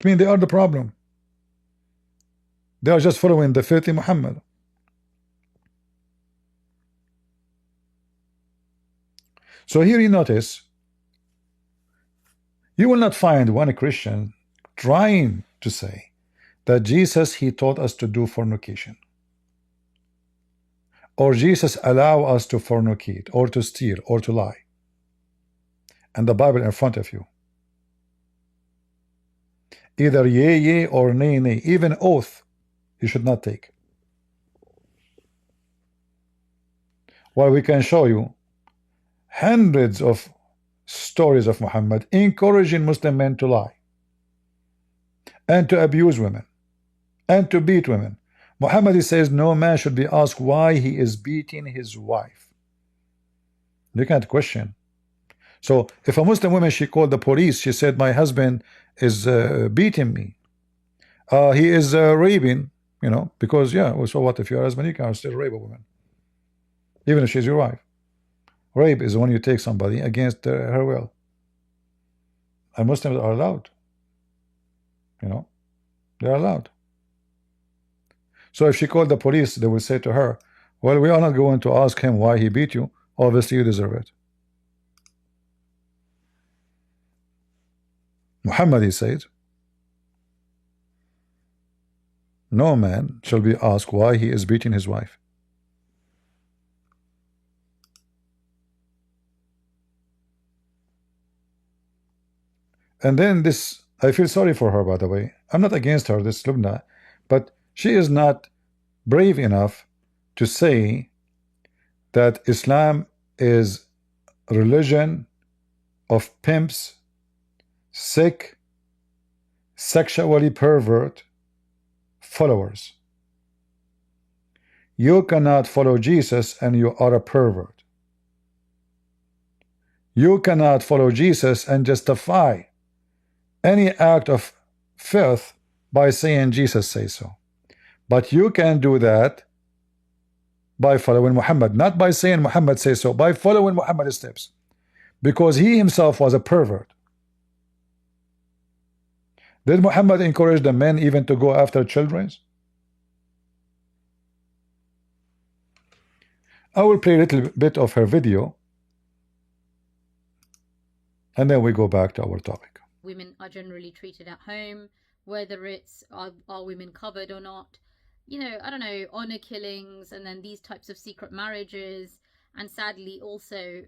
It means they are the problem. They are just following the filthy Muhammad. So here you notice, you will not find one Christian trying to say that Jesus, he taught us to do fornication, or Jesus allow us to fornicate, or to steal, or to lie, and the Bible in front of you. Either yea, yea, or nay, nay. Even oath you should not take. While we can show you hundreds of stories of Muhammad encouraging Muslim men to lie, and to abuse women, and to beat women. Muhammad, he says no man should be asked why he is beating his wife. You can't question. So if a Muslim woman, she called the police, she said my husband is beating me, he is raping, you know, because yeah, so what if your husband, you can still rape a woman even if she's your wife. Rape is when you take somebody against her will, and Muslims are allowed, you know, they're allowed. So if she called the police, they will say to her, well, we are not going to ask him why he beat you, obviously you deserve it. Muhammad, he said, no man shall be asked why he is beating his wife. And then this, I feel sorry for her, by the way. I'm not against her, this Lubna, but she is not brave enough to say that Islam is a religion of pimps, sick, sexually pervert followers. You cannot follow Jesus and you are a pervert. You cannot follow Jesus and justify any act of filth by saying Jesus says so. But you can do that by following Muhammad, not by saying Muhammad says so, by following Muhammad's steps, because he himself was a pervert. Did Muhammad encourage the men even to go after children? I will play a little bit of her video, and then we go back to our topic. Women are generally treated at home, whether it's are women covered or not. You know, I don't know, honor killings, and then these types of secret marriages, and sadly also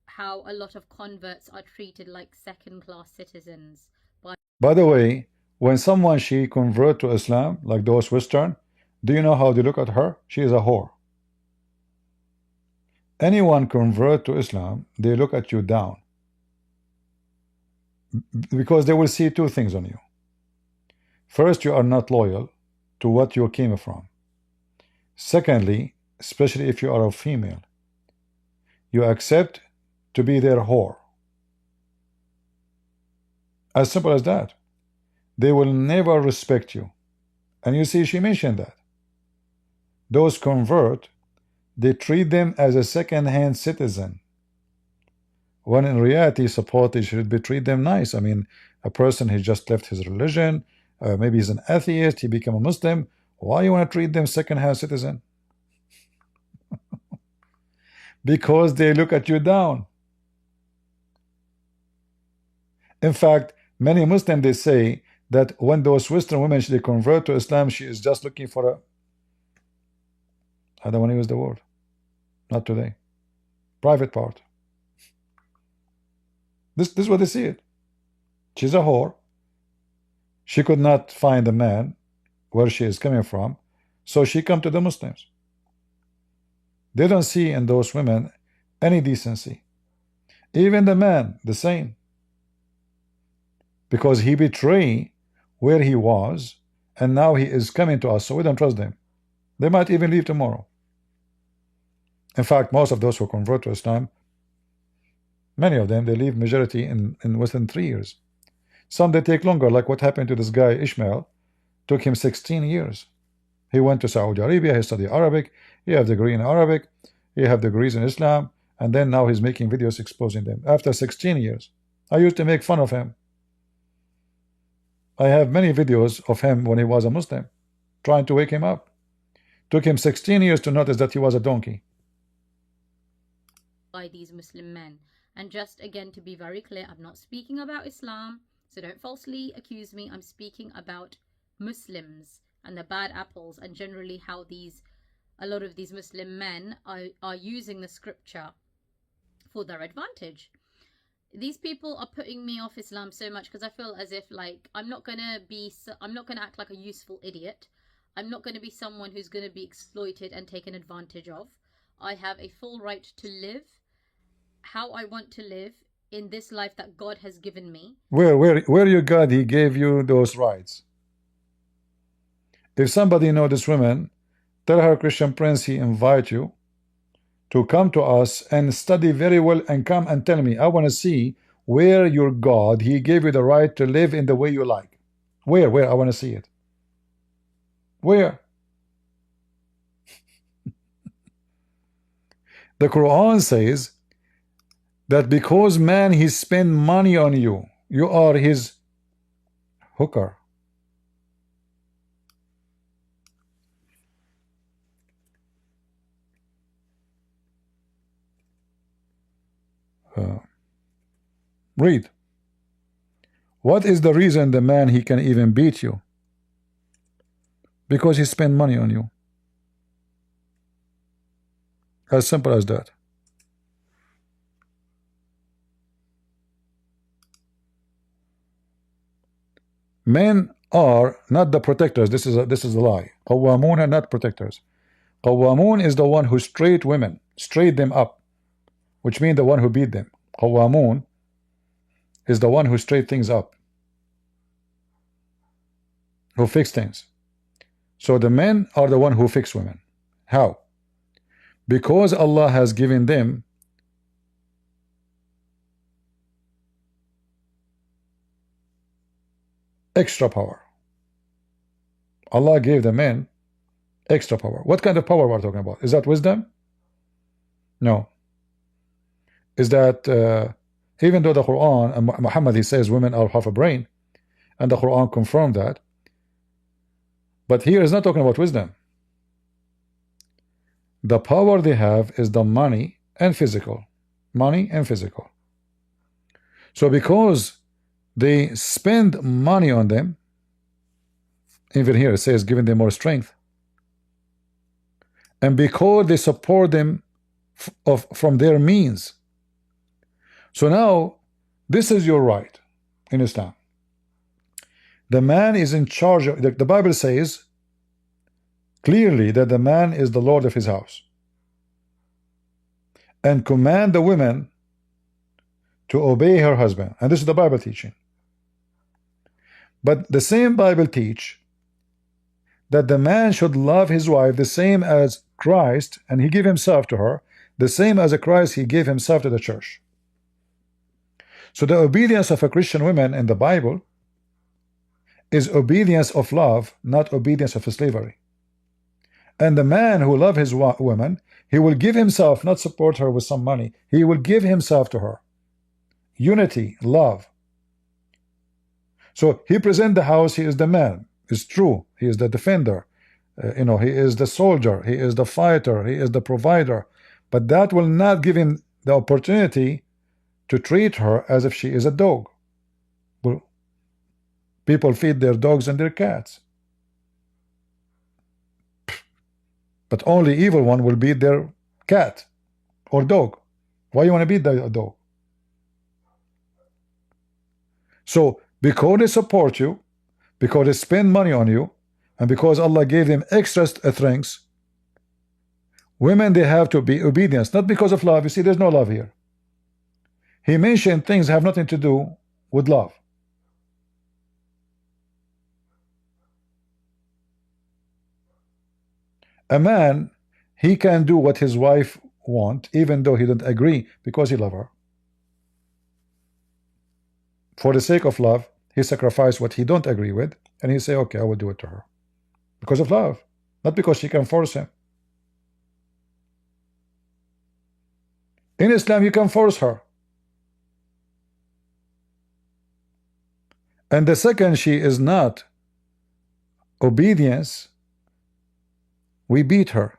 how a lot of converts are treated like second-class citizens. By the way, when someone she convert to Islam, like those Western, do you know how they look at her? She is a whore. Anyone convert to Islam, they look at you down, because they will see two things on you. First, you are not loyal to what you came from. Secondly, especially if you are a female, you accept to be their whore. As simple as that. They will never respect you. And you see, she mentioned that those convert, they treat them as a second-hand citizen, when in reality, suppose they should be treat them nice. I mean, a person who just left his religion, maybe he's an atheist, he become a Muslim, why you want to treat them second-hand citizen? Because they look at you down. In fact, many Muslims, they say that when those Western women, they convert to Islam, she is just looking for a, I don't want to use the word, not today, private part. This is what they see it. She's a whore. She could not find a man where she is coming from, so she come to the Muslims. They don't see in those women any decency. Even the man, the same. Because he betrayed where he was, and now he is coming to us, so we don't trust them. They might even leave tomorrow. In fact, most of those who convert to Islam, many of them, they leave majority in within 3 years. Some they take longer, like what happened to this guy Ishmael. Took him 16 years. He went to Saudi Arabia, he studied Arabic, he have degree in Arabic, he have degrees in Islam, and then now he's making videos exposing them after 16 years. I used to make fun of him. I have many videos of him when he was a Muslim, trying to wake him up. Took him 16 years to notice that he was a donkey. By these Muslim men. And just again to be very clear, I'm not speaking about Islam, so don't falsely accuse me. I'm speaking about Muslims and the bad apples, and generally how a lot of these Muslim men are using the scripture for their advantage. These people are putting me off Islam so much because I feel as if, like, I'm not gonna act like a useful idiot. I'm not gonna be someone who's gonna be exploited and taken advantage of. I have a full right to live how I want to live in this life that God has given me. Where your God, he gave you those rights? If somebody know this woman, tell her, Christian Prince, he invite you to come to us and study very well and come and tell me. I want to see where your God, he gave you the right to live in the way you like. Where? I want to see it. Where? The Quran says that because man, he spend money on you, you are his hooker. Read. What is the reason the man, he can even beat you? Because he spend money on you. As simple as that. Men are not the protectors. This is a lie. Qawwamun are not protectors. Qawwamun is the one who straight women, straight them up, which means the one who beat them. Qawwamun is the one who straight things up, who fix things. So the men are the one who fix women. How? Because Allah has given them extra power. Allah gave the men extra power. What kind of power we're talking about? Is that wisdom? No. Is that even though the Quran and Muhammad, he says women are half a brain, and the Quran confirmed that, but here is not talking about wisdom. The power they have is the money and physical. Money and physical. So because they spend money on them, even here it says giving them more strength, and because they support them from their means. So now this is your right in Islam. The man is in charge of, the Bible says clearly that the man is the Lord of his house, and command the women to obey her husband. And this is the Bible teaching. But the same Bible teach that the man should love his wife the same as Christ, and he give himself to her, the same as a Christ he gave himself to the church. So the obedience of a Christian woman in the Bible is obedience of love, not obedience of slavery. And the man who loves his woman, he will give himself, not support her with some money. He will give himself to her. Unity, love. So he present the house, he is the man. It's true. He is the defender. He is the soldier. He is the fighter. He is the provider. But that will not give him the opportunity to treat her as if she is a dog. Well, people feed their dogs and their cats. But only evil one will beat their cat or dog. Why you want to beat the dog? So because they support you, because they spend money on you, and because Allah gave them extra things, women, they have to be obedient, not because of love. You see, there's no love here. He mentioned things have nothing to do with love. A man, he can do what his wife wants, even though he don't agree, because he loves her. For the sake of love, he sacrificed what he don't agree with, and he say, okay, I will do it to her. Because of love, not because she can force him. In Islam, you can force her. And the second she is not obedience, we beat her.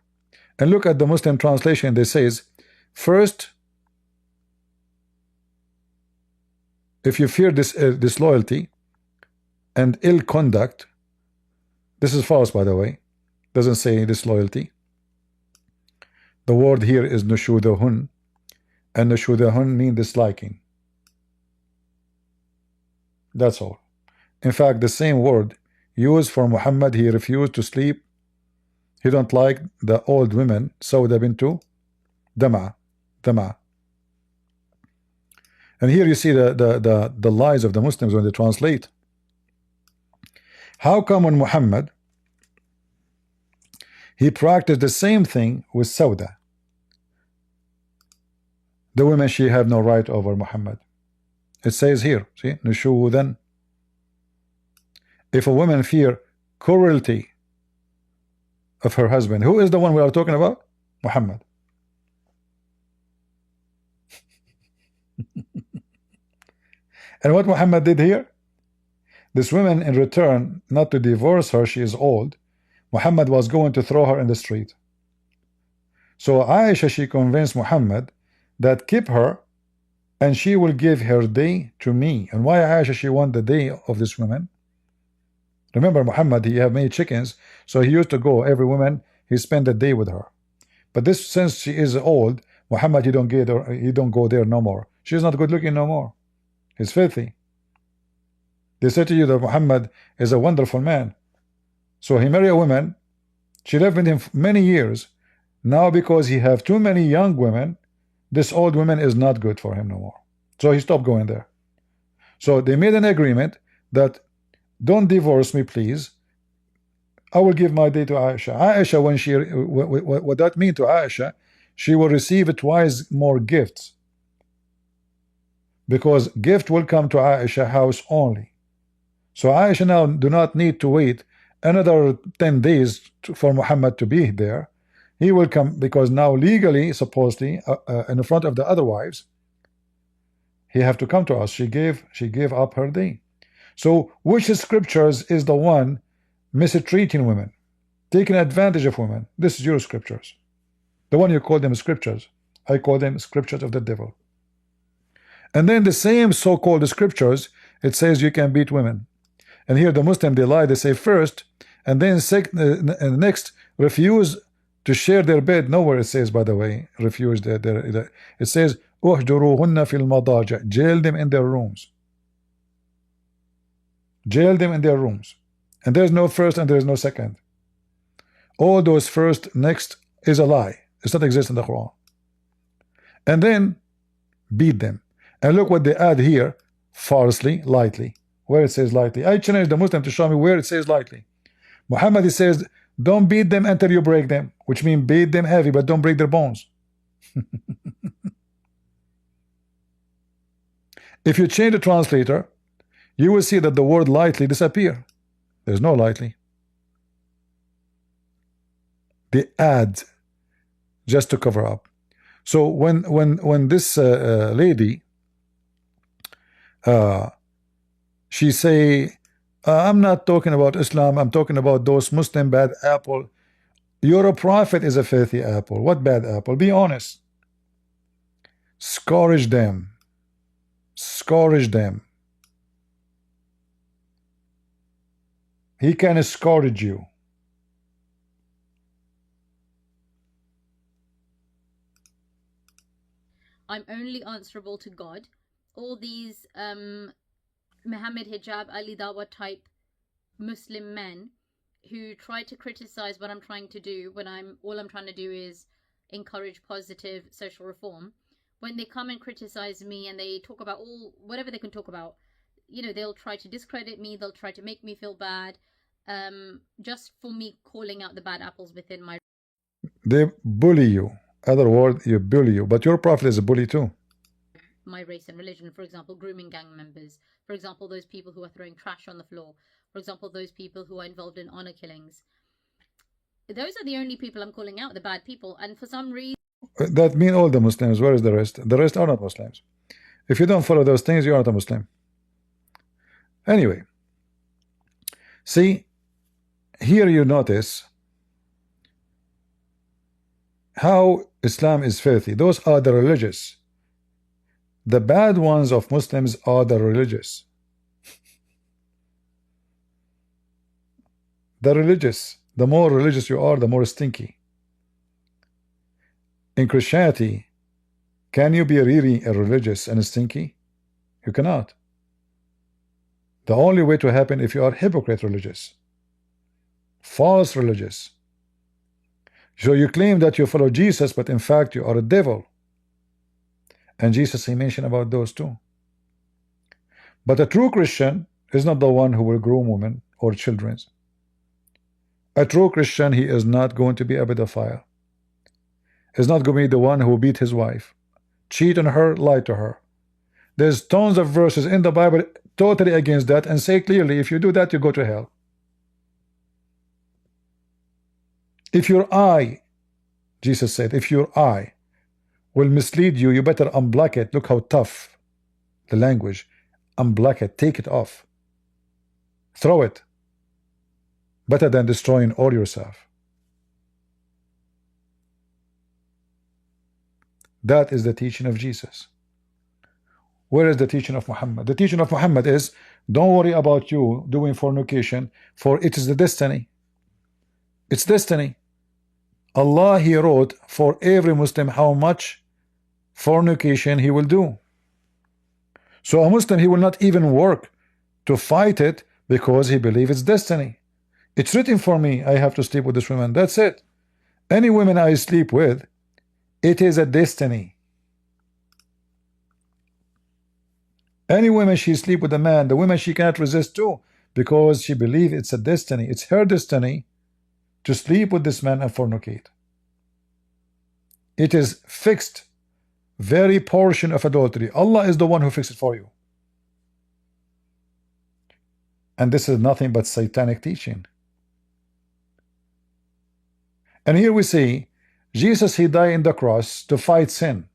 And look at the Muslim translation. They says, first, if you fear disloyalty and ill conduct, this is false, by the way, doesn't say disloyalty. The word here is nushudahun, and nushudahun mean disliking. That's all. In fact, the same word used for Muhammad. He refused to sleep. He don't like the old women. Sauda bintu Dama. And here you see the lies of the Muslims when they translate. How come when Muhammad, he practiced the same thing with Sauda? The women, she have no right over Muhammad. It says here, see, nushudan. If a woman fear cruelty of her husband, who is the one we are talking about? Muhammad. And what Muhammad did here? This woman, in return, not to divorce her, she is old, Muhammad was going to throw her in the street. So Aisha, she convinced Muhammad that keep her and she will give her day to me. And why Aisha, she want the day of this woman? Remember, Muhammad, he have many chickens, so he used to go every woman, he spent a day with her. But this, since she is old, Muhammad, he don't go there no more. She's not good looking no more. He's filthy. They say to you that Muhammad is a wonderful man. So he married a woman, she lived with him many years. Now because he have too many young women, this old woman is not good for him no more. So he stopped going there. So they made an agreement that don't divorce me, please. I will give my day to Aisha. Aisha, when she, what that mean to Aisha, she will receive twice more gifts, because gift will come to Aisha house only. So Aisha now do not need to wait another 10 days for Muhammad to be there. He will come, because now legally, supposedly, in front of the other wives, he have to come to us. She gave up her day. So which scriptures is the one mistreating women, taking advantage of women? This is your scriptures. The one you call them scriptures, I call them scriptures of the devil. And then the same so-called scriptures, it says you can beat women. And here the Muslim, they lie. They say first, and then next, refuse to share their bed. Nowhere it says, by the way, refuse it says uhjuruhunna fil madaja, jail them in their rooms. Jail them in their rooms. And there's no first and there's no second. All those first, next is a lie. It's not exist in the Quran. And then beat them. And look what they add here, falsely, lightly. Where it says lightly. I challenge the Muslim to show me where it says lightly. Muhammad, he says, don't beat them until you break them, which means beat them heavy, but don't break their bones. If you change the translator, you will see that the word lightly disappear. There's no lightly. They add just to cover up. So when this lady, she say, I'm not talking about Islam, I'm talking about those Muslim bad apple. Your prophet is a filthy apple. What bad apple? Be honest. Scourge them. Scourge them. He can scourge you. I'm only answerable to God. All these Muhammad Hijab, Ali Dawa type Muslim men who try to criticize what I'm trying to do when all I'm trying to do is encourage positive social reform. When they come and criticize me and they talk about whatever they can talk about, you know, they'll try to discredit me, they'll try to make me feel bad, just for me calling out the bad apples within my. They bully you. Other word, you bully you. But your prophet is a bully too. My race and religion, for example, grooming gang members, for example, those people who are throwing trash on the floor, for example, those people who are involved in honor killings. Those are the only people I'm calling out, the bad people. And for some reason, that mean all the Muslims. Where is the rest? The rest are not Muslims. If you don't follow those things, you are not a Muslim. Anyway, see, here you notice how Islam is filthy. Those are the religious. The bad ones of Muslims are the religious. The religious. The more religious you are, the more stinky. In Christianity, can you be really religious and stinky? You cannot. The only way to happen if you are hypocrite religious, false religious. So you claim that you follow Jesus, but in fact you are a devil. And Jesus, he mentioned about those too. But a true Christian is not the one who will groom women or children. A true Christian, he is not going to be a pedophile. He's not going to be the one who will beat his wife, cheat on her, lie to her. There's tons of verses in the Bible totally against that and say clearly, if you do that, you go to hell. If your eye, Jesus said, if your eye will mislead you, you better unblock it. Look how tough the language. Unblock it, take it off, throw it. Better than destroying all yourself. That is the teaching of Jesus. Where is the teaching of Muhammad? The teaching of Muhammad is, don't worry about you doing fornication, for it is the destiny. It's destiny. Allah, he wrote for every Muslim how much fornication he will do. So a Muslim, he will not even work to fight it because he believes it's destiny. It's written for me, I have to sleep with this woman. That's it. Any women I sleep with, it is a destiny. Any woman she sleep with a man, the woman she cannot resist too, because she believes it's a destiny. It's her destiny to sleep with this man and fornicate. It is fixed, very portion of adultery. Allah is the one who fixed it for you. And this is nothing but satanic teaching. And here we see Jesus, he died in the cross to fight sin.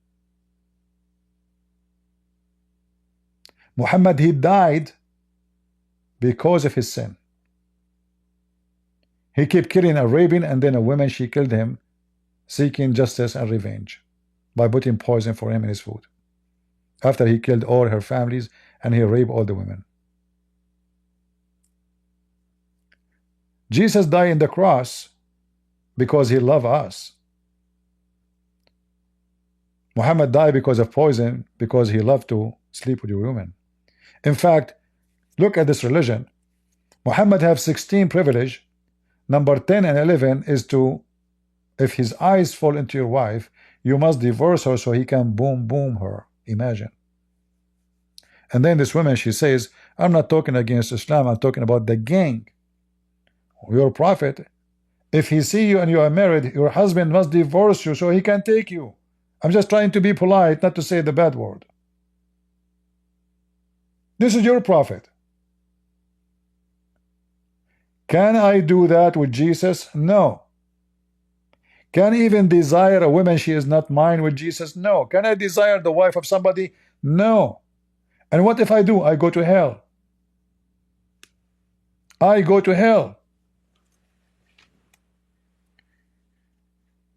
Muhammad, he died because of his sin. He kept killing a raping, and then a woman, she killed him, seeking justice and revenge by putting poison for him in his food. After he killed all her families and he raped all the women. Jesus died in the cross because he loved us. Muhammad died because of poison, because he loved to sleep with your women. In fact, look at this religion. Muhammad have 16 privilege. Number 10 and 11 is to, if his eyes fall into your wife, you must divorce her so he can boom her. Imagine. And then this woman, she says, I'm not talking against Islam, I'm talking about the gang. Your prophet, if he see you and you are married, your husband must divorce you so he can take you. I'm just trying to be polite, not to say the bad word. This is your prophet. Can I do that with Jesus? No. Can I even desire a woman she is not mine with Jesus? No. Can I desire the wife of somebody? No. And what if I do? I go to hell. I go to hell.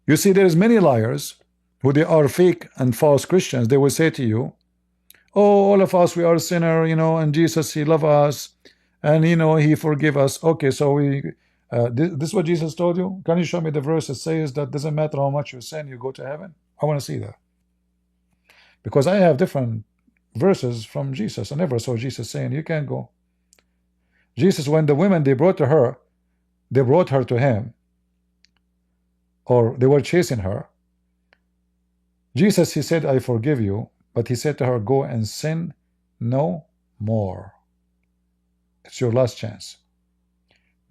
You see, there is many liars who they are fake and false Christians. They will say to you, oh, all of us, we are sinner, you know, and Jesus, he love us, and you know, he forgive us. Okay, so we this is what Jesus told you. Can you show me the verse that says that doesn't matter how much you sin, you go to heaven? I want to see that, because I have different verses from Jesus. I never saw Jesus saying you can't go. Jesus, when the women they brought her to him, or they were chasing her, Jesus, he said, I forgive you, but he said to her, go and sin no more. It's your last chance.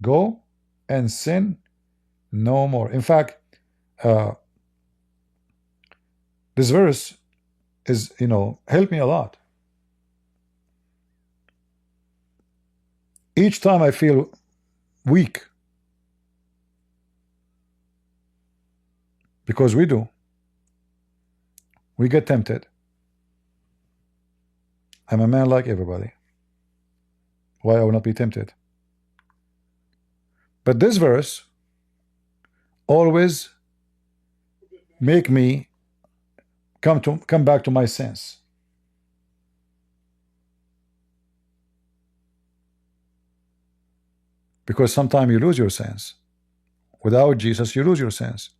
Go and sin no more. In fact, this verse is, you know, helped me a lot. Each time I feel weak, because we get tempted. I'm a man like everybody. why I will not be tempted. But this verse always make me come back to my sense. Because sometimes you lose your sense. Without Jesus, you lose your sense.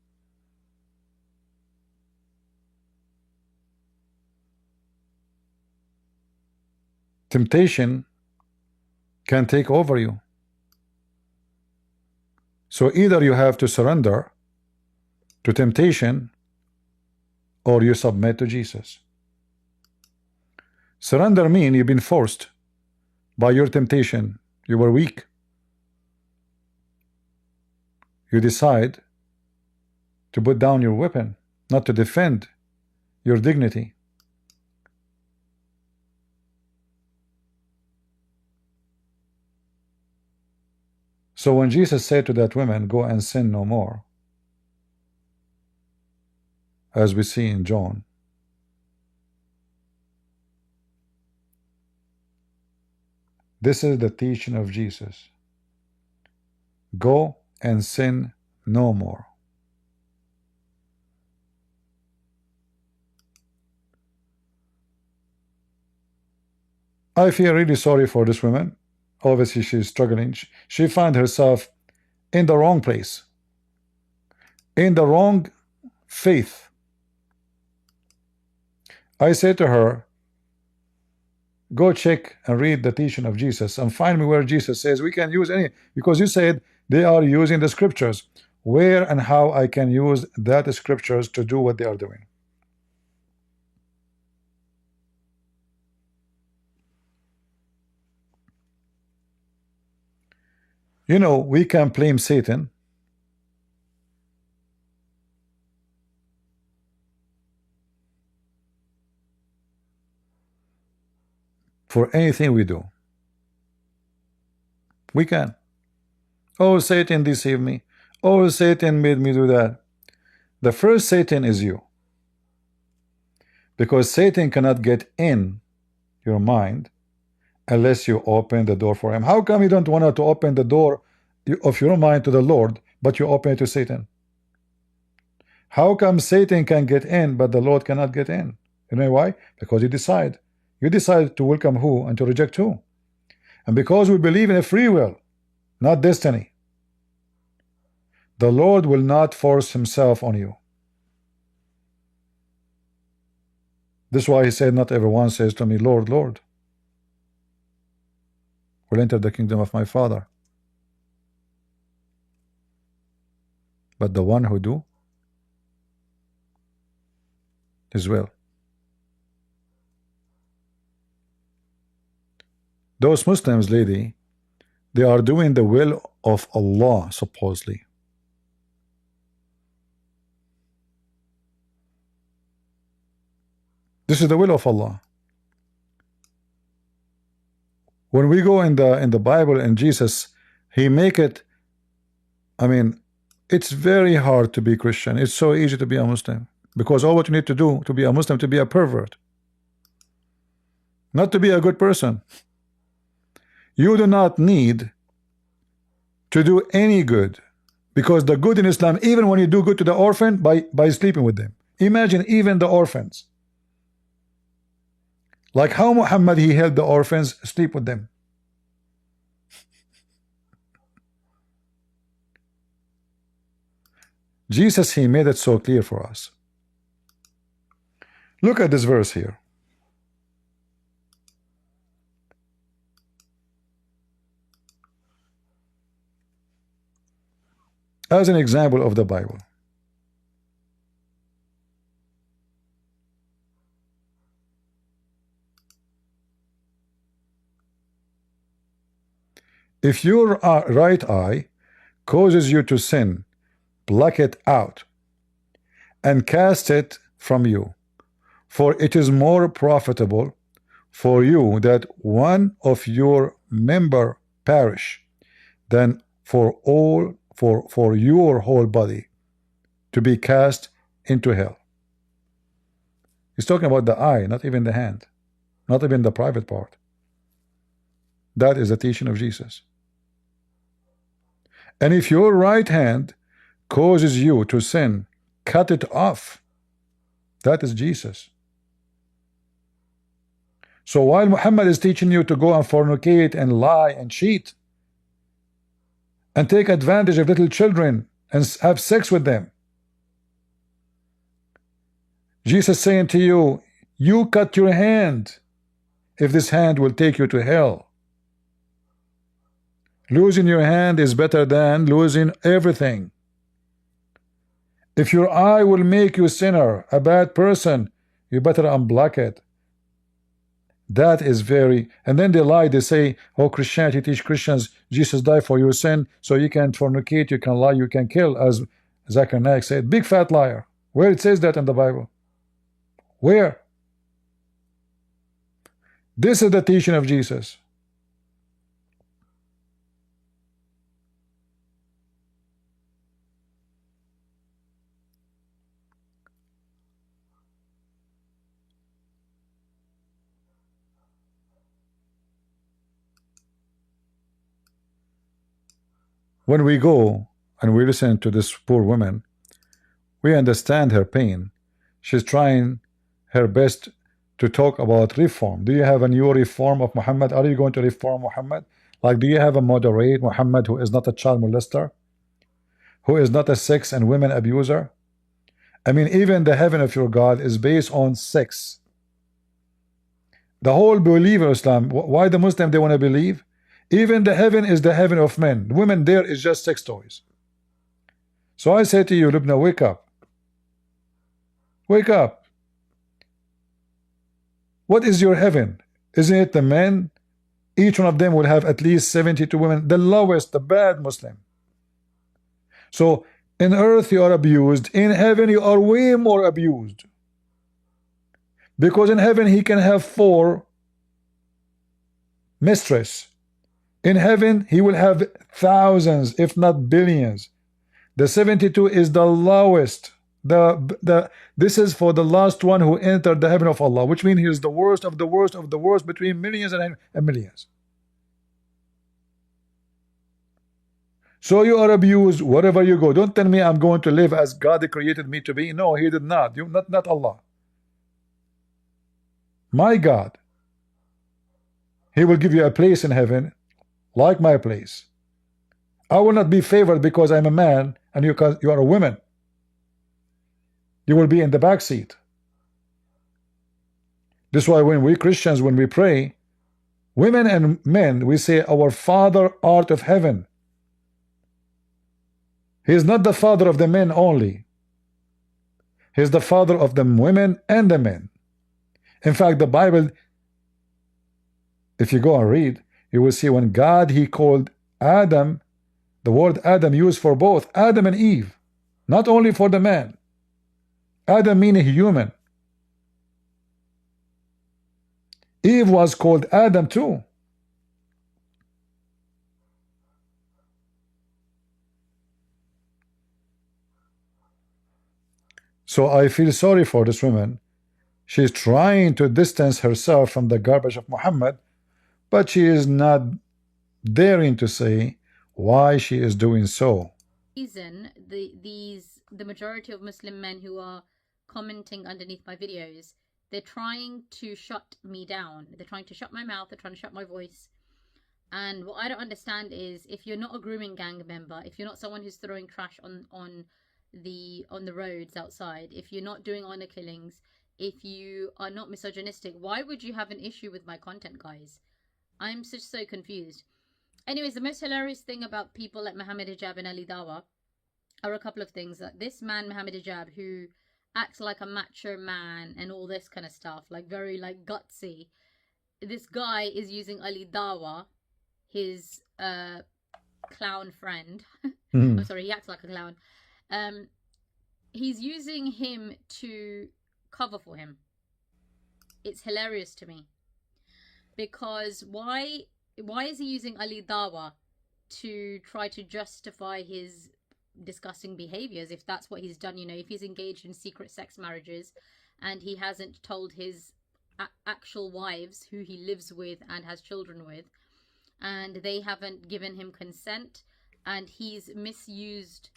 Temptation can take over you. So either you have to surrender to temptation or you submit to Jesus. Surrender means you've been forced by your temptation. You were weak. You decide to put down your weapon, not to defend your dignity. So when Jesus said to that woman, go and sin no more, as we see in John, this is the teaching of Jesus. Go and sin no more. I feel really sorry for this woman. Obviously she's struggling. She found herself in the wrong place, in the wrong faith. I said to her, go check and read the teaching of Jesus and find me where Jesus says we can use any, because you said they are using the scriptures. Where and how I can use that scriptures to do what they are doing? You know, we can blame Satan for anything we do. We can. Oh, Satan deceived me. Oh, Satan made me do that. The first Satan is you. Because Satan cannot get in your mind unless you open the door for him. How come you don't want to open the door of your mind to the Lord, but you open it to Satan? How come Satan can get in, but the Lord cannot get in? You know why? Because you decide. You decide to welcome who and to reject who. And because we believe in a free will, not destiny, the Lord will not force himself on you. This is why he said, not everyone says to me, Lord, Lord, will enter the kingdom of my Father, but the one who do his will. Those Muslims, lady, they are doing the will of Allah, supposedly. This is the will of Allah. When we go in the Bible and Jesus, he make it, I mean, it's very hard to be Christian. It's so easy to be a Muslim, because all what you need to do to be a Muslim, to be a pervert, not to be a good person. You do not need to do any good, because the good in Islam, even when you do good to the orphan by sleeping with them. Imagine even the orphans. Like how Muhammad, he helped the orphans sleep with them. Jesus, he made it so clear for us. Look at this verse here. As an example of the Bible. If your right eye causes you to sin, pluck it out and cast it from you, for it is more profitable for you that one of your member perish than for your whole body to be cast into hell. He's talking about the eye, not even the hand, not even the private part. That is the teaching of Jesus. And if your right hand causes you to sin, cut it off. That is Jesus. So while Muhammad is teaching you to go and fornicate and lie and cheat and take advantage of little children and have sex with them, Jesus saying to you, you cut your hand if this hand will take you to hell. Losing your hand is better than losing everything. If your eye will make you a sinner, a bad person, you better unblock it. That is very, and then they lie, they say, oh, Christianity teach Christians Jesus died for your sin, so you can fornicate, you can lie, you can kill, as Zakir Naik said. Big fat liar. Where it says that in the Bible? Where? This is the teaching of Jesus. When we go and we listen to this poor woman, we understand her pain. She's trying her best to talk about reform. Do you have a new reform of Muhammad? Are you going to reform Muhammad? Like, do you have a moderate Muhammad who is not a child molester? Who is not a sex and women abuser? I mean, even the heaven of your God is based on sex. The whole belief of Islam, why the Muslim they want to believe? Even the heaven is the heaven of men. Women there is just sex toys. So I say to you, Lubna, wake up. Wake up. What is your heaven? Isn't it the men? Each one of them will have at least 72 women, the lowest, the bad Muslim. So in earth you are abused, in heaven you are way more abused. Because in heaven he can have 4 mistresses. In heaven he will have thousands, if not billions. The 72 is the lowest. This is for the last one who entered the heaven of Allah, which means he is the worst of the worst of the worst between millions and millions. So you are abused wherever you go. Don't tell me I'm going to live as God created me to be. No, he did not. You not Allah. My God. He will give you a place in heaven like my place. I will not be favored because I'm a man and you are a woman. You will be in the back seat. This is why when we Christians, when we pray, women and men, we say, our Father art of heaven. He is not the father of the men only. He is the father of the women and the men. In fact, the Bible, if you go and read, you will see when God, he called Adam, the word Adam used for both Adam and Eve, not only for the man. Adam meaning human. Eve was called Adam too. So I feel sorry for this woman. She's trying to distance herself from the garbage of Muhammad, but she is not daring to say why she is doing so. Reason the majority of Muslim men who are commenting underneath my videos, they're trying to shut me down. They're trying to shut my mouth. They're trying to shut my voice. And what I don't understand is, if you're not a grooming gang member, if you're not someone who's throwing trash on the roads outside, if you're not doing honor killings, if you are not misogynistic, why would you have an issue with my content, guys? I'm just so confused. Anyways, the most hilarious thing about people like Mohammed Hijab and Ali Dawah are a couple of things. This man, Mohammed Hijab, who acts like a macho man and all this kind of stuff, like very like gutsy. This guy is using Ali Dawah, his clown friend. I'm sorry, he acts like a clown. He's using him to cover for him. It's hilarious to me, because why is he using Ali Dawah to try to justify his disgusting behaviors? If that's what he's done, you know, if he's engaged in secret sex marriages and he hasn't told his actual wives who he lives with and has children with, and they haven't given him consent, and he's misused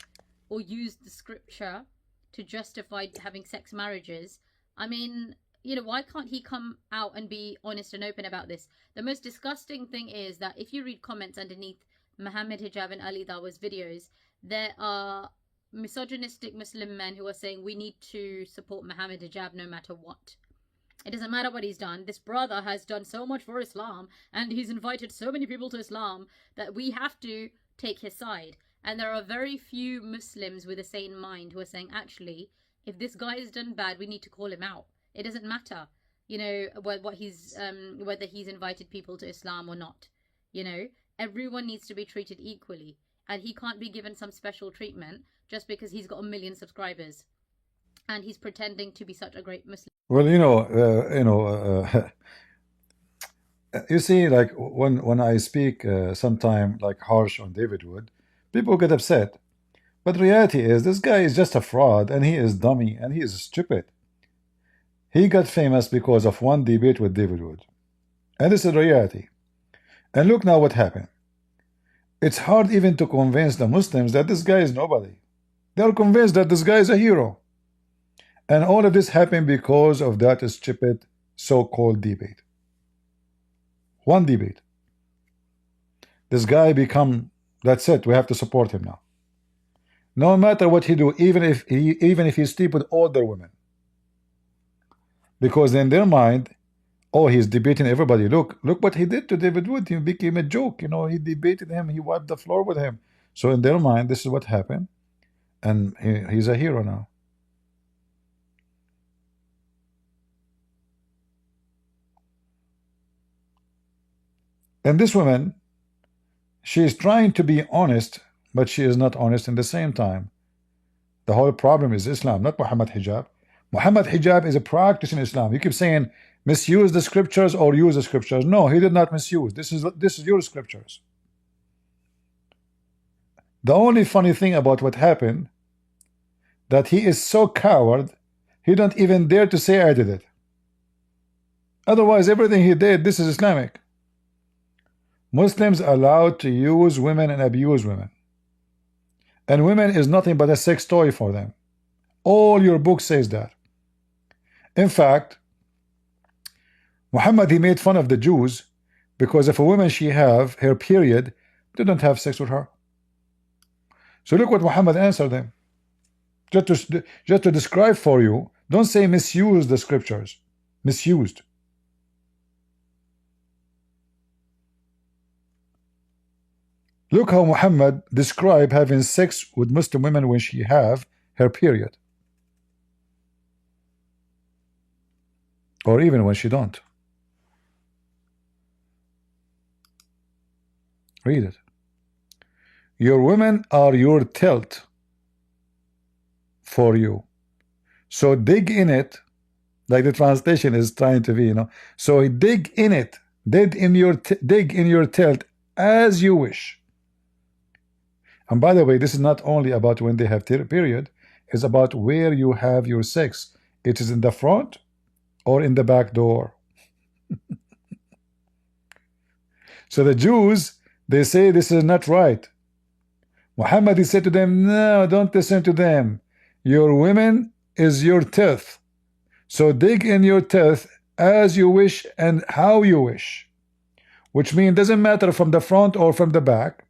or used the scripture to justify having sex marriages. I mean, you know, why can't he come out and be honest and open about this? The most disgusting thing is that if you read comments underneath Muhammad Hijab and Ali Dawa's videos, there are misogynistic Muslim men who are saying we need to support Muhammad Hijab no matter what. It doesn't matter what he's done. This brother has done so much for Islam, and he's invited so many people to Islam, that we have to take his side. And there are very few Muslims with a sane mind who are saying, actually, if this guy has done bad, we need to call him out. It doesn't matter, you know, what he's whether he's invited people to Islam or not. You know, everyone needs to be treated equally, and he can't be given some special treatment just because he's got 1 million subscribers and he's pretending to be such a great Muslim. Well, you see, like when I speak sometime like harsh on David Wood, people get upset. But reality is this guy is just a fraud, and he is dummy, and he is stupid. He got famous because of one debate with David Wood, and this is reality. And look now what happened. It's hard even to convince the Muslims that this guy is nobody. They are convinced that this guy is a hero. And all of this happened because of that stupid so-called debate. One debate. This guy become, that's it, we have to support him now. No matter what he do, even if he sleep with older women. Because in their mind, oh, he's debating everybody. Look what he did to David Wood. He became a joke. You know, he debated him, he wiped the floor with him. So in their mind, this is what happened. And he's a hero now. And this woman, she is trying to be honest, but she is not honest in the same time. The whole problem is Islam, not Muhammad Hijab. Muhammad Hijab is a practice in Islam. You keep saying misuse the scriptures or use the scriptures. No, he did not misuse. This is your scriptures. The only funny thing about what happened, that he is so coward, he don't even dare to say I did it. Otherwise, everything he did, this is Islamic. Muslims allowed to use women and abuse women. And women is nothing but a sex toy for them. All your book says that. In fact, Muhammad, he made fun of the Jews because if a woman she have her period, they don't have sex with her. So look what Muhammad answered them. Just to describe for you, don't say misuse the scriptures. Misused. Look how Muhammad described having sex with Muslim women when she have her period. Or even when she don't. Read it. Your women are your tilt for you. So dig in it, like the translation is trying to be, you know. So dig in it, dig in your tilt as you wish. And by the way, this is not only about when they have period, it's about where you have your sex. It is in the front or in the back door. So the Jews, they say this is not right. Muhammad, he said to them, no, don't listen to them. Your women is your teeth. So dig in your teeth as you wish and how you wish. Which means doesn't matter from the front or from the back.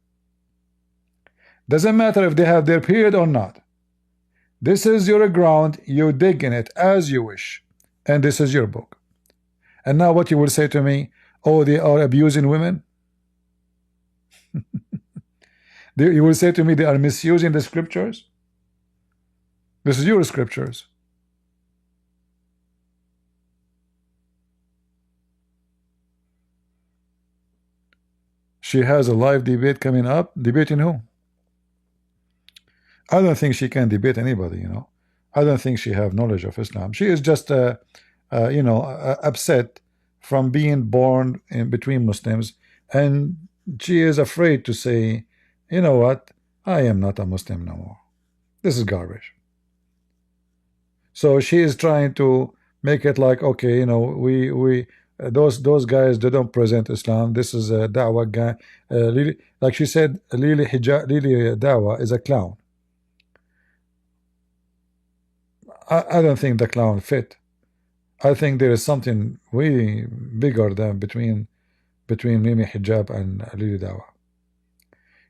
Doesn't matter if they have their period or not. This is your ground, you dig in it as you wish. And this is your book. And now what you will say to me, oh, they are abusing women? You will say to me they are misusing the scriptures? This is your scriptures. She has a live debate coming up. Debating who? I don't think she can debate anybody, you know. I don't think she have knowledge of Islam. She is just, upset from being born in between Muslims, and she is afraid to say, you know what, I am not a Muslim no more. This is garbage. So she is trying to make it like, okay, you know, those guys, they don't present Islam. This is a Dawah guy. Lily, like she said, Lily Dawah is a clown. I don't think the clown fit. I think there is something way bigger than between Mimi Hijab and Lily Dawah.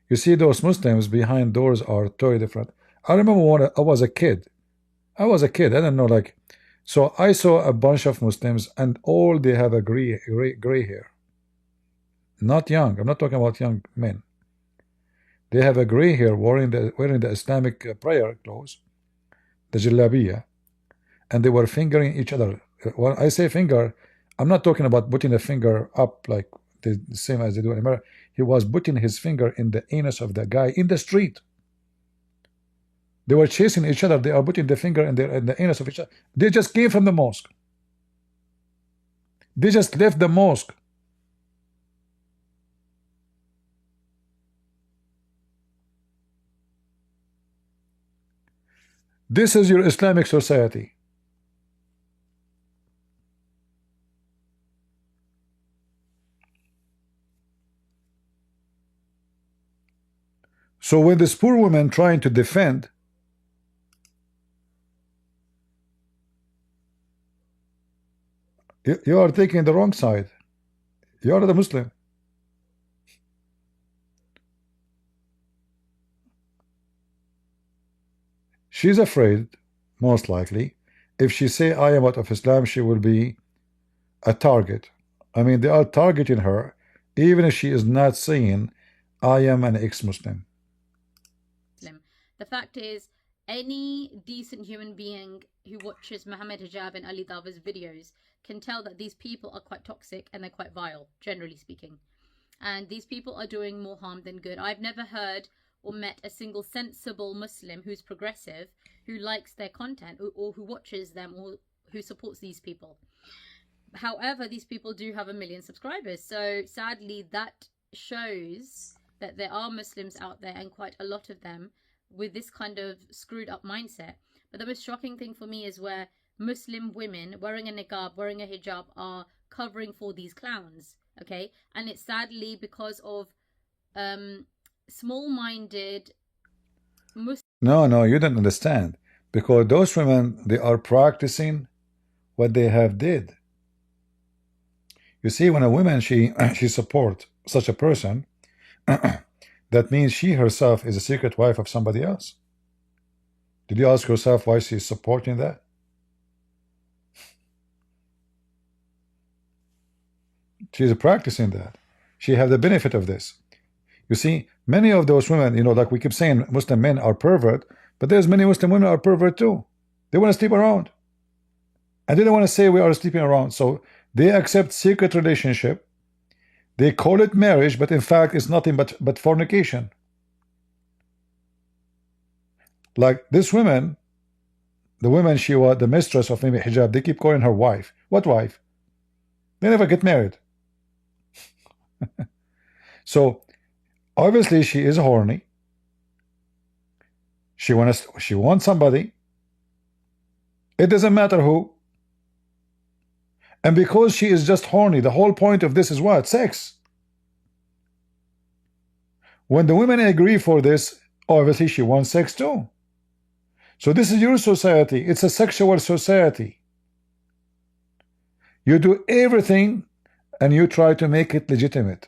You see, those Muslims behind doors are totally different. I remember when I was a kid. I don't know, like, so I saw a bunch of Muslims and all they have a gray hair. Not young. I'm not talking about young men. They have a gray hair, wearing the Islamic prayer clothes, the jalabiya, and they were fingering each other. When I say finger, I'm not talking about putting a finger up like the same as they do in America. He was putting his finger in the anus of the guy in the street. They were chasing each other. They are putting the finger in the anus of each other. They just came from the mosque. They just left the mosque. This is your Islamic society. So when this poor woman trying to defend, you are taking the wrong side. You are the Muslim. She's afraid, most likely, if she say I am out of Islam, she will be a target. I mean, they are targeting her, even if she is not saying I am an ex-Muslim. The fact is, any decent human being who watches Muhammad Hijab and Ali Dawah's videos can tell that these people are quite toxic and they're quite vile, generally speaking. And these people are doing more harm than good. I've never heard or met a single sensible Muslim who's progressive, who likes their content, or who watches them, or who supports these people. However, these people do have 1 million subscribers. So sadly, that shows that there are Muslims out there, and quite a lot of them, with this kind of screwed up mindset. But the most shocking thing for me is where Muslim women wearing a niqab, wearing a hijab, are covering for these clowns. Okay, and it's sadly because of small-minded Muslims. No, you don't understand. Because those women, they are practicing what they have did. You see, when a woman she supports such a person, that means she herself is a secret wife of somebody else. Did you ask yourself why she's supporting that? She's practicing that. She has the benefit of this. You see, many of those women, you know, like we keep saying, Muslim men are pervert, but there's many Muslim women are pervert too. They want to sleep around. And they don't want to say we are sleeping around. So they accept secret relationship. They call it marriage, but in fact it's nothing but fornication. Like this woman, the woman, she was the mistress of Mimi Hijab, they keep calling her wife. What wife? They never get married. So obviously she is horny. She wants somebody. It doesn't matter who. And because she is just horny, the whole point of this is what? Sex. When the women agree for this, obviously she wants sex too. So this is your society. It's a sexual society. You do everything and you try to make it legitimate.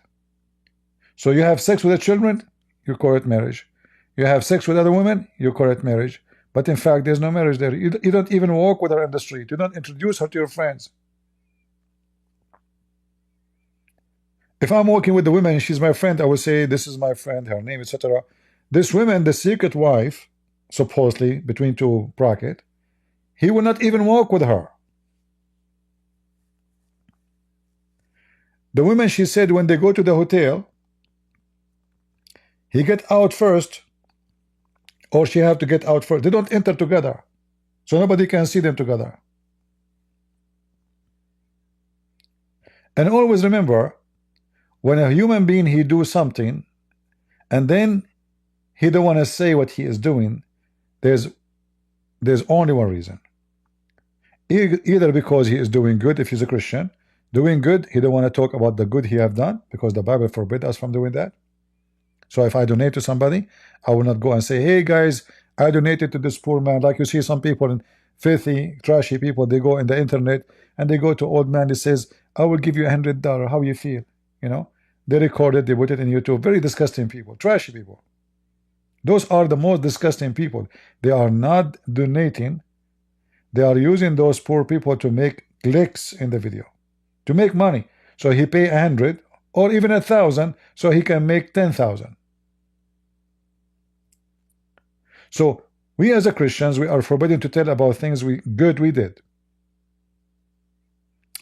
So you have sex with the children, you call it marriage. You have sex with other women, you call it marriage. But in fact, there's no marriage there. You don't even walk with her in the street. You don't introduce her to your friends. If I'm walking with the woman and she's my friend, I will say, this is my friend, her name, etc. This woman, the secret wife, supposedly, between two brackets, he will not even walk with her. The women, she said, when they go to the hotel, he get out first, or she have to get out first. They don't enter together, so nobody can see them together. And always remember, when a human being, he do something, and then he don't want to say what he is doing, there's only one reason. Either because he is doing good if he's a Christian, Doing good, he don't want to talk about the good he have done because the Bible forbid us from doing that. So if I donate to somebody, I will not go and say, hey guys, I donated to this poor man. Like you see some people, filthy, trashy people, they go in the internet and they go to old man, he says, I will give you $100. How you feel? You know, they record it, they put it in YouTube. Very disgusting people, trashy people. Those are the most disgusting people. They are not donating. They are using those poor people to make clicks in the video, to make money. So he pay 100 or even 1,000 so he can make 10,000. So we as a Christians, we are forbidden to tell about things good we did.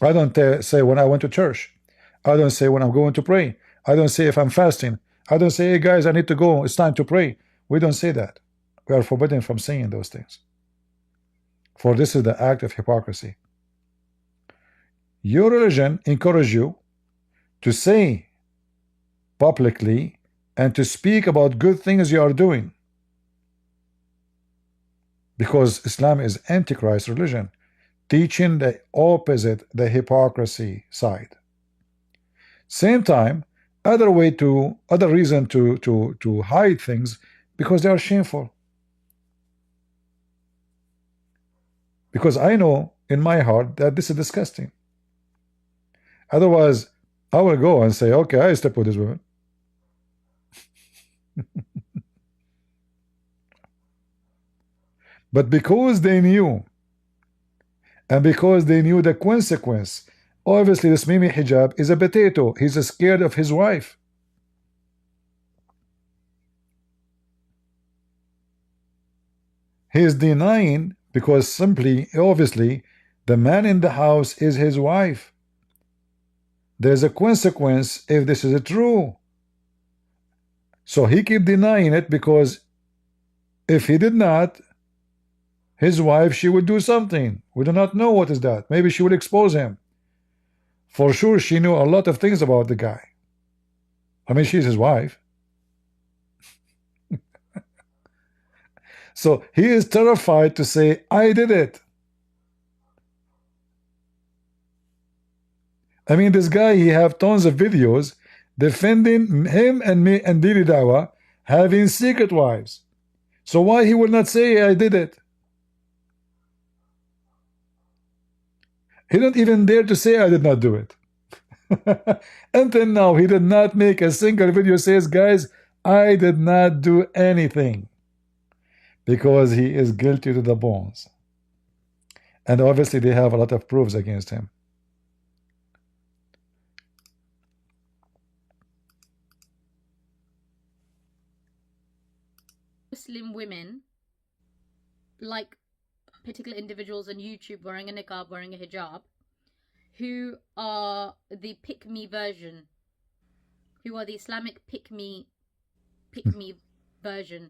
I don't say when I went to church. I don't say when I'm going to pray. I don't say if I'm fasting. I don't say, hey guys, I need to go, it's time to pray. We don't say that. We are forbidden from saying those things. For this is the act of hypocrisy. Your religion encourages you to say publicly and to speak about good things you are doing, because Islam is Antichrist religion, teaching the opposite, the hypocrisy side. Same time, other reason to hide things, because they are shameful. Because I know in my heart that this is disgusting. Otherwise, I will go and say, okay, I slept with this woman. But because they knew, and because they knew the consequence, obviously this Mimi hijab is a potato. He's scared of his wife. He is denying because simply, obviously, the man in the house is his wife. There's a consequence if this is true. So he keep denying it because if he did not, his wife, she would do something. We do not know what is that. Maybe she would expose him. For sure, she knew a lot of things about the guy. I mean, she's his wife. So he is terrified to say, I did it. I mean, this guy, he have tons of videos defending him and me and Daily Dawah having secret wives. So why he will not say, I did it? He don't even dare to say, I did not do it. Until now, he did not make a single video says, guys, I did not do anything. Because he is guilty to the bones. And obviously they have a lot of proofs against him. Muslim women, like particular individuals on YouTube wearing a niqab, wearing a hijab, who are the pick-me version, who are the Islamic pick-me version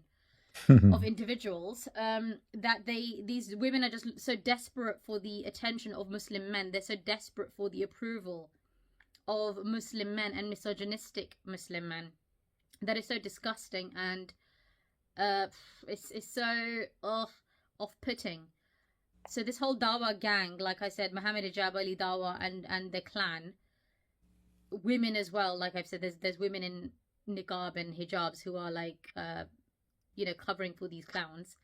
of individuals, that these women are just so desperate for the attention of Muslim men. They're so desperate for the approval of Muslim men and misogynistic Muslim men that is so disgusting, and it's so off-putting. So this whole Dawah gang, like I said, Muhammad Hijab, Ali Dawah, and the clan, women as well. Like I've said, there's women in niqab and hijabs who are like, covering for these clowns.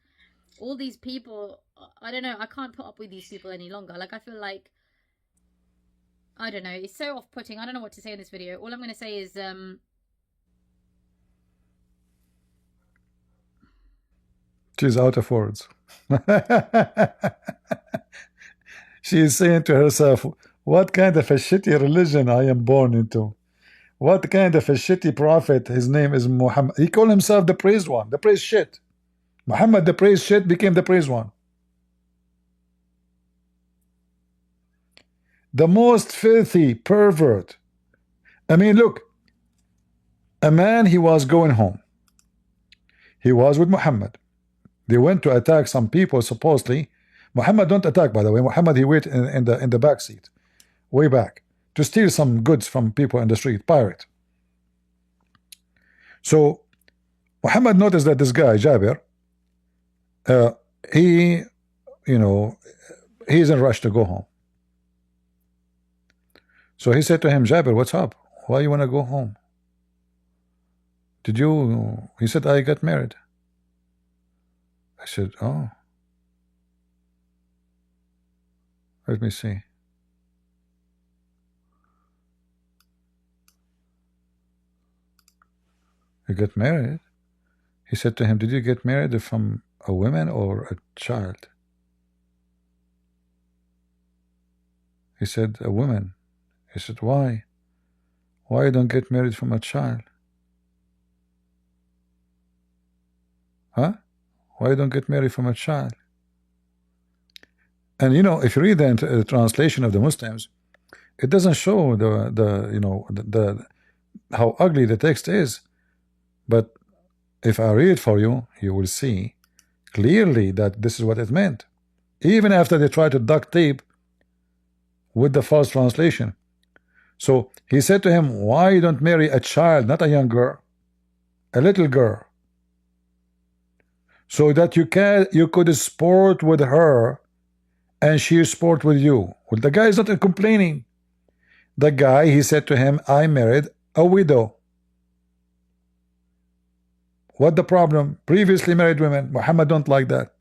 All these people, I don't know. I can't put up with these people any longer. Like I feel like, I don't know. It's so off-putting. I don't know what to say in this video. All I'm going to say is, she's out of words. She is saying to herself, what kind of a shitty religion I am born into? What kind of a shitty prophet? His name is Muhammad. He called himself the praised one, the praised shit. Muhammad, the praised shit, became the praised one. The most filthy pervert. I mean, look, a man, he was going home. He was with Muhammad. They went to attack some people, supposedly. Muhammad don't attack, by the way. Muhammad, he wait in the back seat, way back, to steal some goods from people in the street, pirate. So Muhammad noticed that this guy, Jabir, he's in a rush to go home. So he said to him, Jabir, what's up? Why you want to go home? Did you? He said, I got married. I said, oh. Let me see. You got married? He said to him, did you get married from a woman or a child? He said, a woman. He said, why? Why you don't get married from a child? Huh? Why you don't get married from a child? And you know, if you read the translation of the Muslims, it doesn't show the how ugly the text is. But if I read for you, you will see clearly that this is what it meant. Even after they try to duct tape with the false translation. So he said to him, why you don't marry a child, not a young girl, a little girl, so that you could sport with her and she sport with you. Well, the guy is not complaining. The guy, he said to him, I married a widow. What the problem? Previously married women. Muhammad don't like that.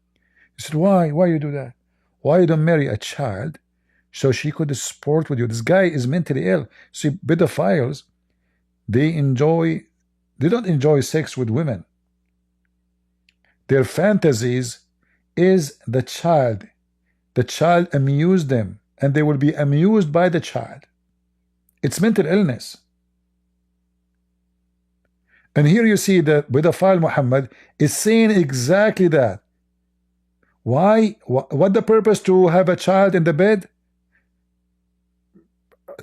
He said, why you do that? Why you don't marry a child so she could sport with you? This guy is mentally ill. See, pedophiles, they don't enjoy sex with women. Their fantasies is the child. The child amused them, and they will be amused by the child. It's mental illness. And here you see that pedophile Muhammad is saying exactly that. Why? What the purpose to have a child in the bed?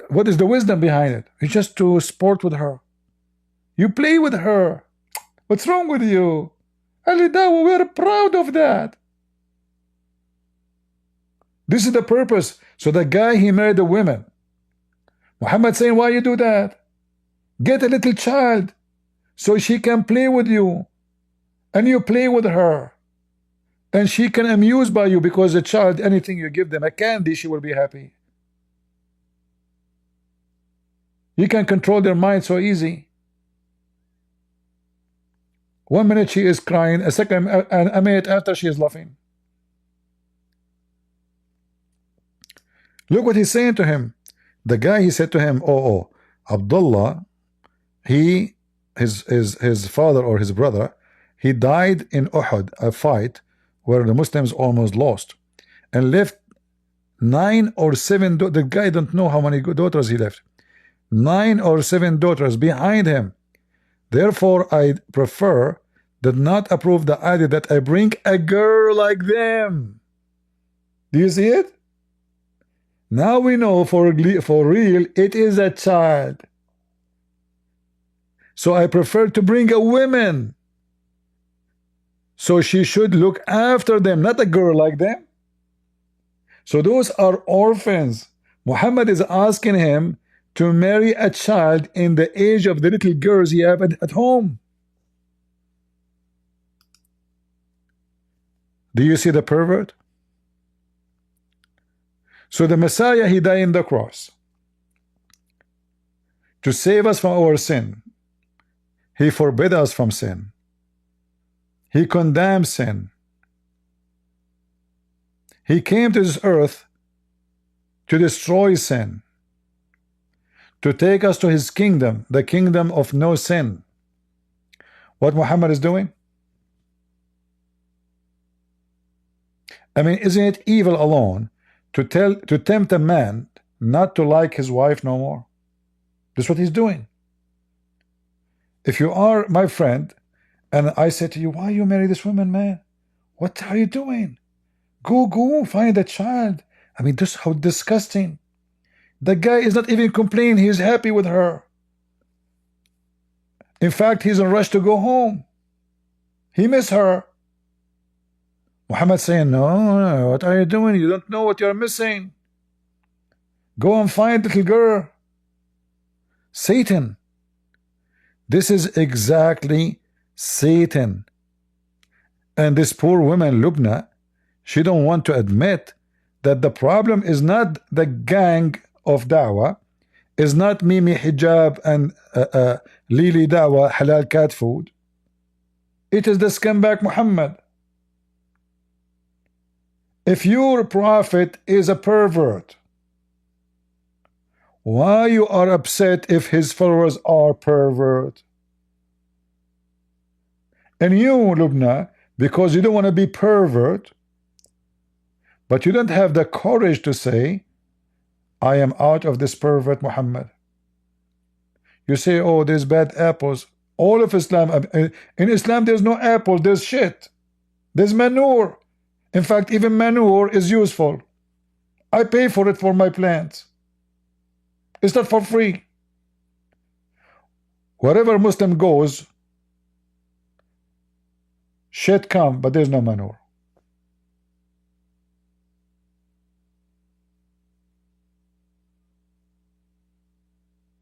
What is the wisdom behind it? It's just to sport with her. You play with her. What's wrong with you? Ali Dawa, we are proud of that. This is the purpose. So the guy, he married a woman. Muhammad saying, why you do that? Get a little child so she can play with you, and you play with her, and she can amuse by you, because the child, anything you give them, a candy, she will be happy. You can control their mind so easy. 1 minute she is crying, a minute after she is laughing. Look what he's saying to him. The guy, he said to him, Abdullah, his father or his brother, he died in Uhud, a fight where the Muslims almost lost, and left 9 or 7 the guy don't know how many daughters he left. 9 or 7 daughters behind him. Therefore I prefer did not approve the idea that I bring a girl like them. Do you see it? Now we know for real it is a child. So I prefer to bring a woman. So she should look after them, not a girl like them. So those are orphans. Muhammad is asking him to marry a child in the age of the little girls he have at home. Do you see the pervert? So the Messiah, he died on the cross to save us from our sin. He forbid us from sin. He condemned sin. He came to this earth to destroy sin, to take us to his kingdom, the kingdom of no sin. What Muhammad is doing? I mean, isn't it evil alone to tempt a man not to like his wife no more? This is what he's doing. If you are my friend and I say to you, why you marry this woman, man? What are you doing? Go find a child. I mean, this how disgusting. The guy is not even complaining. He's happy with her. In fact, he's in a rush to go home. He miss her. Muhammad saying, no, what are you doing? You don't know what you're missing. Go and find little girl. Satan. This is exactly Satan. And this poor woman, Lubna, she don't want to admit that the problem is not the gang of da'wah, is not Mimi hijab and Lili Dawa halal cat food. It is the scumbag Muhammad. If your prophet is a pervert, why you are upset if his followers are pervert? And you, Lubna, because you don't want to be pervert, but you don't have the courage to say, I am out of this pervert Muhammad. You say, oh, there's bad apples. All of Islam, in Islam there's no apple, there's shit. There's manure. In fact, even manure is useful. I pay for it for my plants. It's not for free. Wherever Muslim goes, shit come, but there's no manure.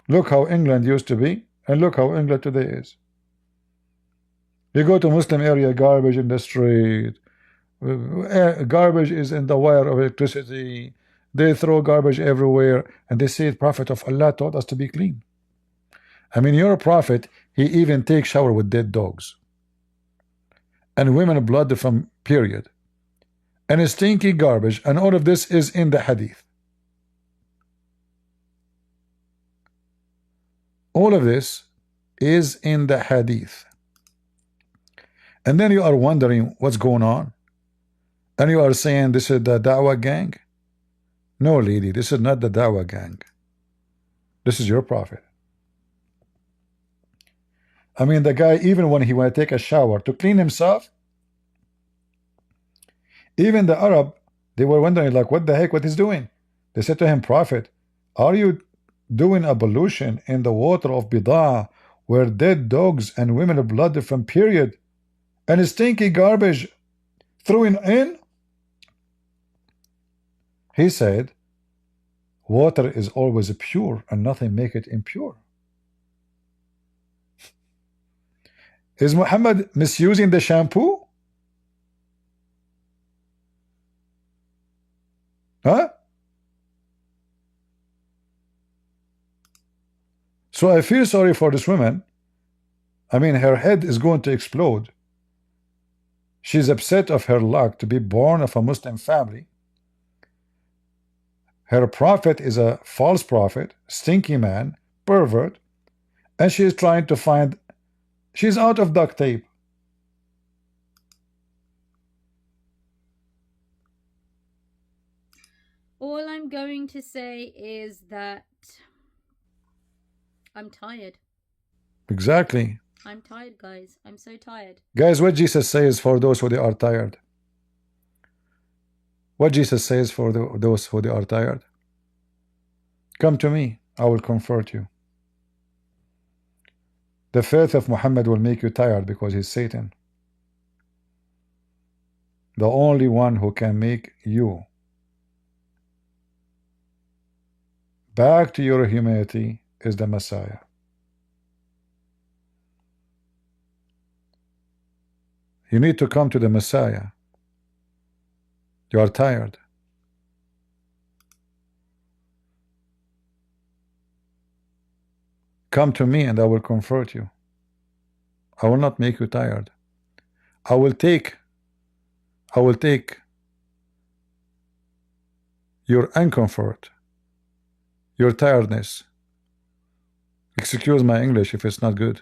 Look how England used to be, and look how England today is. You go to Muslim area, garbage in the street, garbage is in the wire of electricity. They throw garbage everywhere, and they say the Prophet of Allah taught us to be clean. I mean, your Prophet, he even takes shower with dead dogs, and women blood from period, and stinky garbage, and all of this is in the hadith. All of this is in the hadith. And then you are wondering what's going on, and you are saying this is the Dawah gang. No, lady, this is not the Dawah gang. This is your prophet. I mean, the guy, even when he want to take a shower to clean himself, even the Arab, they were wondering, like, what the heck, what he's doing? They said to him, Prophet, are you doing ablution in the water of Bidah, where dead dogs and women blood from period and stinky garbage thrown in? He said, water is always pure and nothing make it impure. Is Muhammad misusing the shampoo? Huh? So I feel sorry for this woman. I mean, her head is going to explode. She's upset of her luck to be born of a Muslim family. Her prophet is a false prophet, stinky man, pervert, and she is trying to find, she's out of duct tape. All I'm going to say is that I'm tired. Exactly. I'm tired, guys. I'm so tired. Guys, what Jesus says for those who they are tired? What Jesus says for those who they are tired? Come to me, I will comfort you. The faith of Muhammad will make you tired because he's Satan. The only one who can make you back to your humanity is the Messiah. You need to come to the Messiah. You are tired. Come to me and I will comfort you. I will not make you tired. I will take your uncomfort, your tiredness. Excuse my English if it's not good.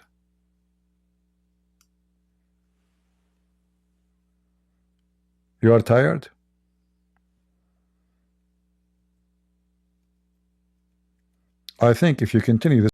You are tired? I think if you continue this